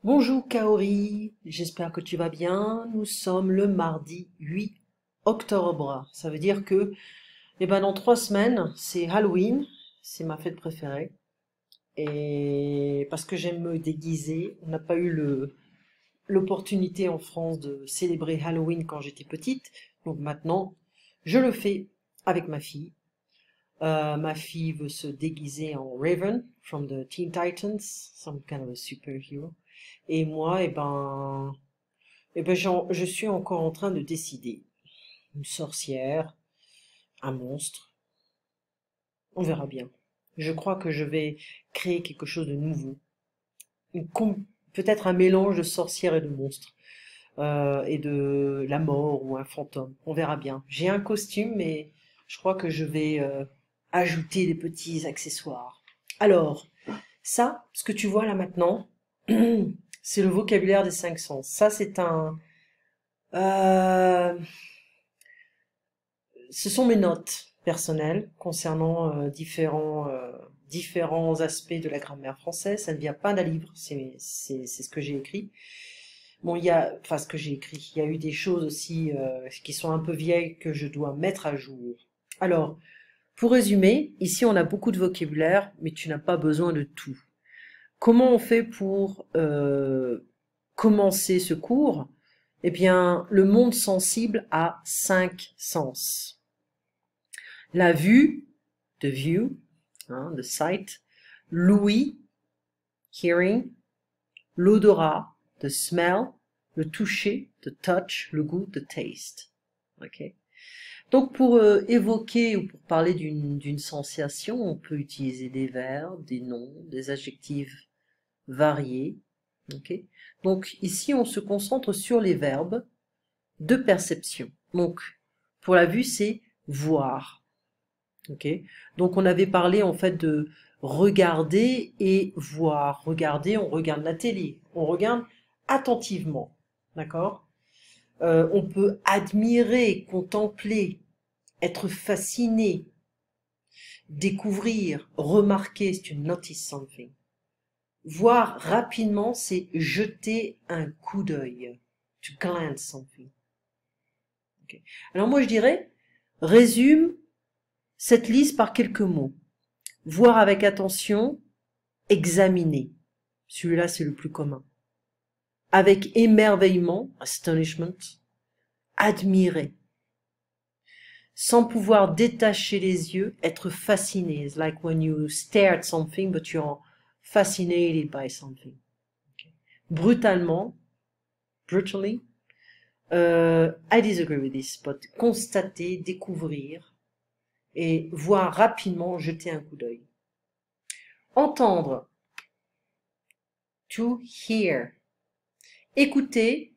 Bonjour Kaori, j'espère que tu vas bien. Nous sommes le mardi 8 octobre. Ça veut dire que, dans 3 semaines, c'est Halloween, c'est ma fête préférée. Et parce que j'aime me déguiser, on n'a pas eu l'opportunité en France de célébrer Halloween quand j'étais petite. Donc maintenant, je le fais avec ma fille. Ma fille veut se déguiser en Raven from the Teen Titans, some kind of a superhero. Et moi, je suis encore en train de décider. Une sorcière, un monstre, on verra bien. Je crois que je vais créer quelque chose de nouveau. Peut-être un mélange de sorcière et de monstre. Et de la mort ou un fantôme. On verra bien. J'ai un costume, mais je crois que je vais ajouter des petits accessoires. Alors, ça, ce que tu vois là maintenant, c'est le vocabulaire des 5 sens. Ça, c'est euh, ce sont mes notes personnelles concernant différents aspects de la grammaire française. Ça ne vient pas d'un livre, c'est ce que j'ai écrit. Bon, enfin ce que j'ai écrit. Il y a eu des choses aussi qui sont un peu vieilles que je dois mettre à jour. Alors, pour résumer, ici on a beaucoup de vocabulaire, mais tu n'as pas besoin de tout. Comment on fait pour commencer ce cours? Eh bien, le monde sensible a 5 sens. La vue, the view, hein, the sight, l'ouïe, hearing, l'odorat, the smell, le toucher, the touch, le goût, the taste. Ok. Donc pour évoquer ou pour parler d'une sensation, on peut utiliser des verbes, des noms, des adjectifs variés. Ok. Donc ici, on se concentre sur les verbes de perception. Donc pour la vue, c'est voir. Ok. Donc on avait parlé en fait de regarder et voir. Regarder, on regarde la télé, on regarde attentivement. D'accord? On peut admirer, contempler, être fasciné, découvrir, remarquer, c'est une notice something. Voir rapidement, c'est jeter un coup d'œil. To glance something. Okay. Alors moi je dirais, résume cette liste par quelques mots. Voir avec attention, examiner. Celui-là, c'est le plus commun. Avec émerveillement, astonishment, admirer. Sans pouvoir détacher les yeux, être fasciné. It's like when you stare at something, but you're fascinated by something. Okay. Brutalement, brutally, I disagree with this, but constater, découvrir, et voir rapidement, jeter un coup d'œil. Entendre, to hear. Écouter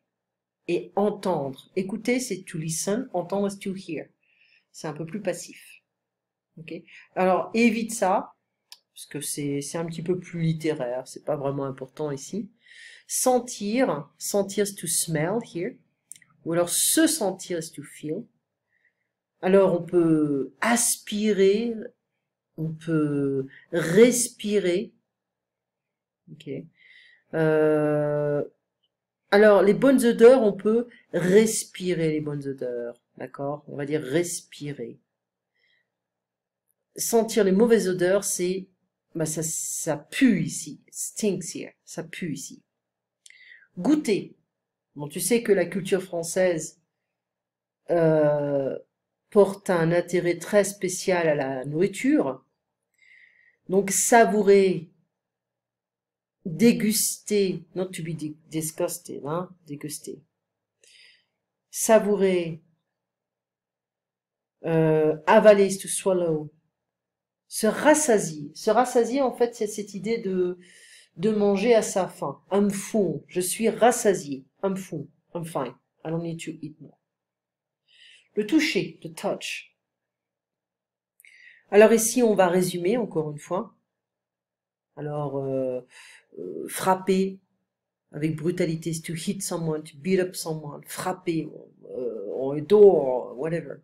et entendre. Écouter, c'est to listen, entendre, c'est to hear. C'est un peu plus passif. Okay. Alors, évite ça, parce que c'est un petit peu plus littéraire, c'est pas vraiment important ici. Sentir, sentir, c'est to smell, here. Ou alors se sentir, c'est to feel. Alors, on peut aspirer, on peut respirer. Okay. Alors, les bonnes odeurs, on peut respirer les bonnes odeurs. D'accord? On va dire respirer. Sentir les mauvaises odeurs, c'est, ça pue ici. Stinks here. Ça pue ici. Goûter. Bon, tu sais que la culture française euh, porte un intérêt très spécial à la nourriture. Donc, savourer, déguster, not to be disgusted, hein, déguster. Savourer, avaler is to swallow. Se rassasier. Se rassasier, en fait, c'est cette idée de manger à sa faim. I'm full. Je suis rassasié. I'm full. I'm fine. I don't need to eat more. Le toucher, the touch. Alors ici, on va résumer encore une fois. Alors, frapper avec brutalité, c'est to hit someone, to beat up someone, frapper, on a door, whatever.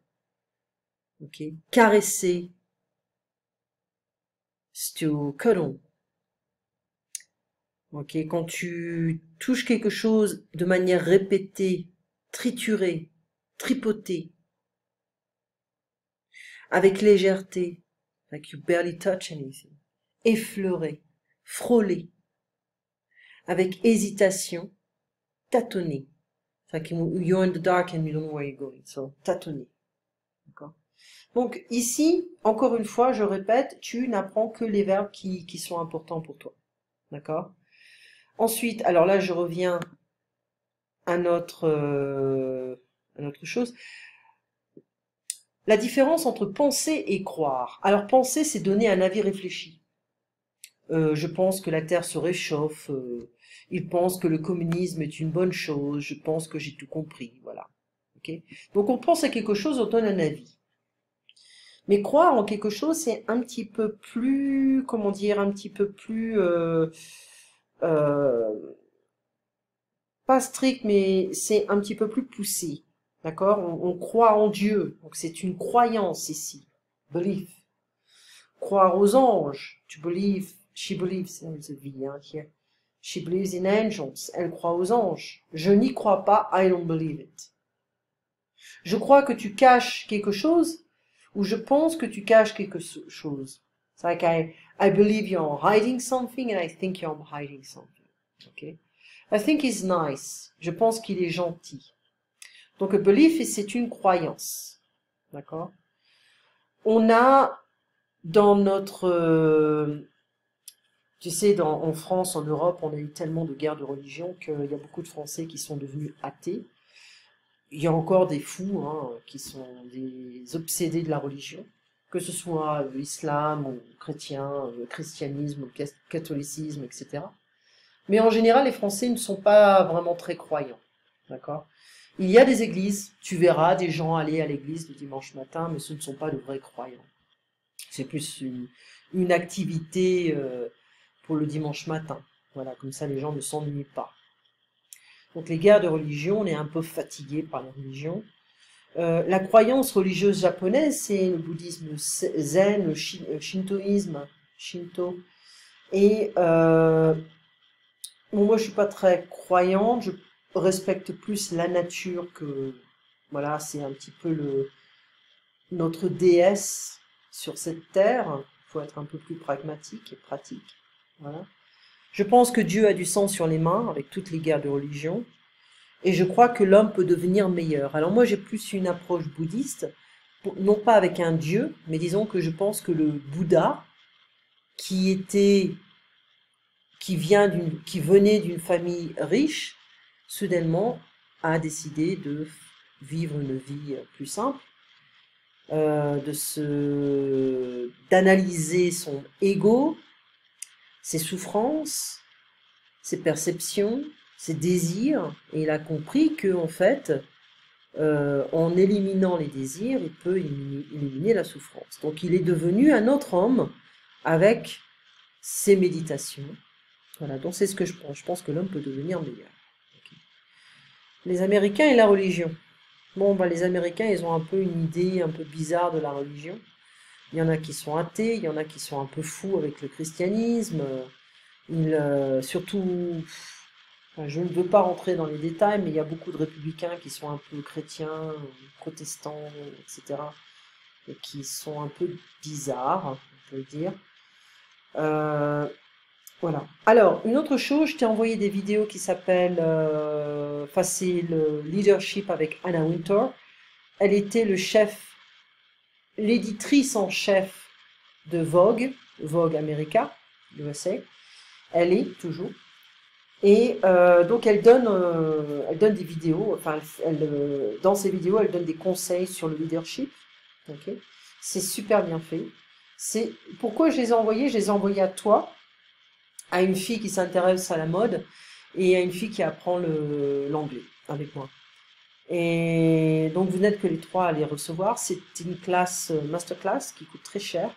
Ok. Caresser, c'est to cuddle. Ok, quand tu touches quelque chose de manière répétée, triturée, tripotée, avec légèreté, like you barely touch anything, effleurer, frôler, avec hésitation, tâtonner. It's like you're in the dark and you don't know where you're going, so tâtonner. D'accord? Donc ici, encore une fois, je répète, tu n'apprends que les verbes qui sont importants pour toi. D'accord? Ensuite, alors là, je reviens à notre chose. La différence entre penser et croire. Alors penser, c'est donner un avis réfléchi. Je pense que la Terre se réchauffe. Il pense que le communisme est une bonne chose. Je pense que j'ai tout compris. Voilà. Okay. Donc on pense à quelque chose, on donne un avis. Mais croire en quelque chose, c'est un petit peu plus, comment dire, un petit peu plus, euh, pas strict, mais c'est un petit peu plus poussé. D'accord? On croit en Dieu. Donc c'est une croyance ici. Belief. Croire aux anges. To believe, she believes in the V, hein, here. She believes in angels. Elle croit aux anges. Je n'y crois pas. I don't believe it. Je crois que tu caches quelque chose, ou je pense que tu caches quelque chose. It's like I believe you're hiding something and I think you're hiding something. Okay? I think he's nice. Je pense qu'il est gentil. Donc, a belief, c'est une croyance. D'accord? On a dans notre... tu sais, en France, en Europe, on a eu tellement de guerres de religion qu'il y a beaucoup de Français qui sont devenus athées. Il y a encore des fous, hein, qui sont des obsédés de la religion, que ce soit l'islam ou le christianisme, le catholicisme, etc. Mais en général, les Français ne sont pas vraiment très croyants. D'accord? Il y a des églises, tu verras des gens aller à l'église le dimanche matin, mais ce ne sont pas de vrais croyants. C'est plus une activité pour le dimanche matin. Voilà, comme ça les gens ne s'ennuient pas. Donc les guerres de religion, on est un peu fatigué par les religions. La croyance religieuse japonaise, c'est le bouddhisme zen, le shintoïsme, shinto. Et bon, moi je suis pas très croyante, je respecte plus la nature que, voilà, c'est un petit peu notre déesse sur cette terre. Il faut être un peu plus pragmatique et pratique. Voilà. Je pense que Dieu a du sang sur les mains avec toutes les guerres de religion. Et je crois que l'homme peut devenir meilleur. Alors moi j'ai plus une approche bouddhiste, non pas avec un dieu, mais disons que je pense que le Bouddha, qui venait d'une famille riche, soudainement a décidé de vivre une vie plus simple, d'analyser son ego, ses souffrances, ses perceptions, ses désirs, et il a compris que en fait, en éliminant les désirs, il peut éliminer la souffrance. Donc il est devenu un autre homme avec ses méditations. Voilà, donc c'est ce que je pense. Je pense que l'homme peut devenir meilleur. Okay. Les Américains et la religion. Bon, bah, les Américains, ils ont un peu une idée un peu bizarre de la religion. Il y en a qui sont athées, il y en a qui sont un peu fous avec le christianisme. Surtout, enfin, je ne veux pas rentrer dans les détails, mais il y a beaucoup de républicains qui sont un peu chrétiens, protestants, etc. Et qui sont un peu bizarres, on peut le dire. Voilà. Alors, une autre chose, je t'ai envoyé des vidéos qui s'appellent, enfin c'est le leadership avec Anna Wintour. Elle était l'éditrice en chef de Vogue, Vogue America, USA. Elle est toujours. Et donc elle donne des vidéos, enfin dans ses vidéos elle donne des conseils sur le leadership. Okay. C'est super bien fait. Pourquoi je les ai envoyés? Je les ai envoyés à toi, à une fille qui s'intéresse à la mode et à une fille qui apprend l'anglais avec moi. Et donc vous n'êtes que les trois à les recevoir. C'est une classe masterclass qui coûte très cher.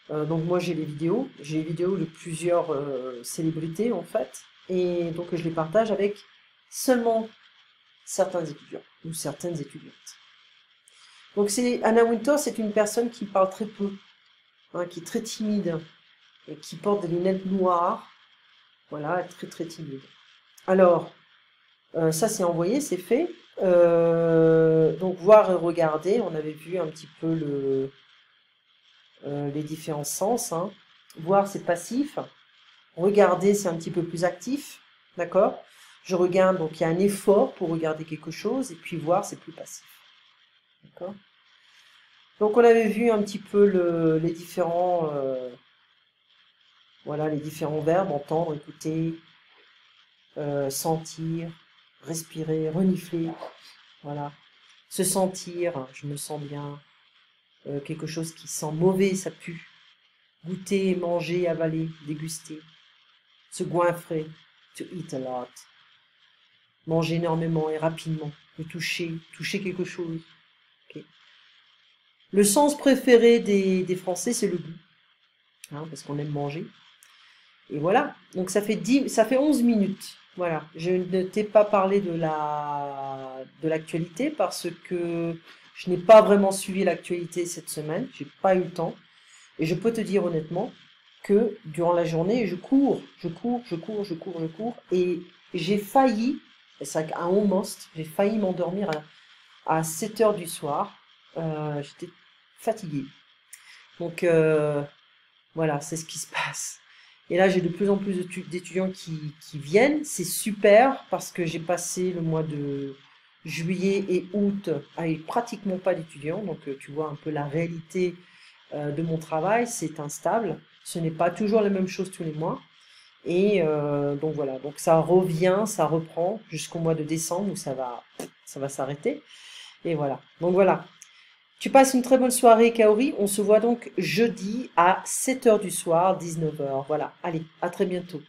Donc moi j'ai les vidéos de plusieurs célébrités en fait. Et donc je les partage avec seulement certains étudiants ou certaines étudiantes. Donc Anna Wintour, c'est une personne qui parle très peu, hein, qui est très timide et qui porte des lunettes noires Voilà, très très timide. Alors, ça c'est envoyé, c'est fait. Donc voir et regarder, on avait vu un petit peu les différents sens. Hein. Voir c'est passif, regarder c'est un petit peu plus actif, d'accord? Je regarde, donc il y a un effort pour regarder quelque chose, et puis voir c'est plus passif. D'accord? Donc on avait vu un petit peu les différents, voilà, les différents verbes, entendre, écouter, sentir, respirer, renifler, voilà. Se sentir, je me sens bien, quelque chose qui sent mauvais, ça pue. Goûter, manger, avaler, déguster. Se goinfrer, to eat a lot. Manger énormément et rapidement. Le toucher, toucher quelque chose. Okay. Le sens préféré des Français, c'est le goût, hein, parce qu'on aime manger. Et voilà, donc ça fait 11 minutes. Voilà, je ne t'ai pas parlé de l'actualité parce que je n'ai pas vraiment suivi l'actualité cette semaine, j'ai pas eu le temps. Et je peux te dire honnêtement que durant la journée, je cours, et j'ai failli, c'est un almost, j'ai failli m'endormir à 7 heures du soir. J'étais fatiguée. Donc voilà, c'est ce qui se passe. Et là, j'ai de plus en plus d'étudiants qui viennent. C'est super parce que j'ai passé le mois de juillet et août avec pratiquement pas d'étudiants. Donc tu vois un peu la réalité de mon travail, c'est instable. Ce n'est pas toujours la même chose tous les mois. Et donc voilà, donc ça revient, ça reprend jusqu'au mois de décembre où ça va s'arrêter. Et voilà. Donc voilà. Tu passes une très bonne soirée, Kaori. On se voit donc jeudi à 7 heures du soir, 19 heures. Voilà. Allez, à très bientôt.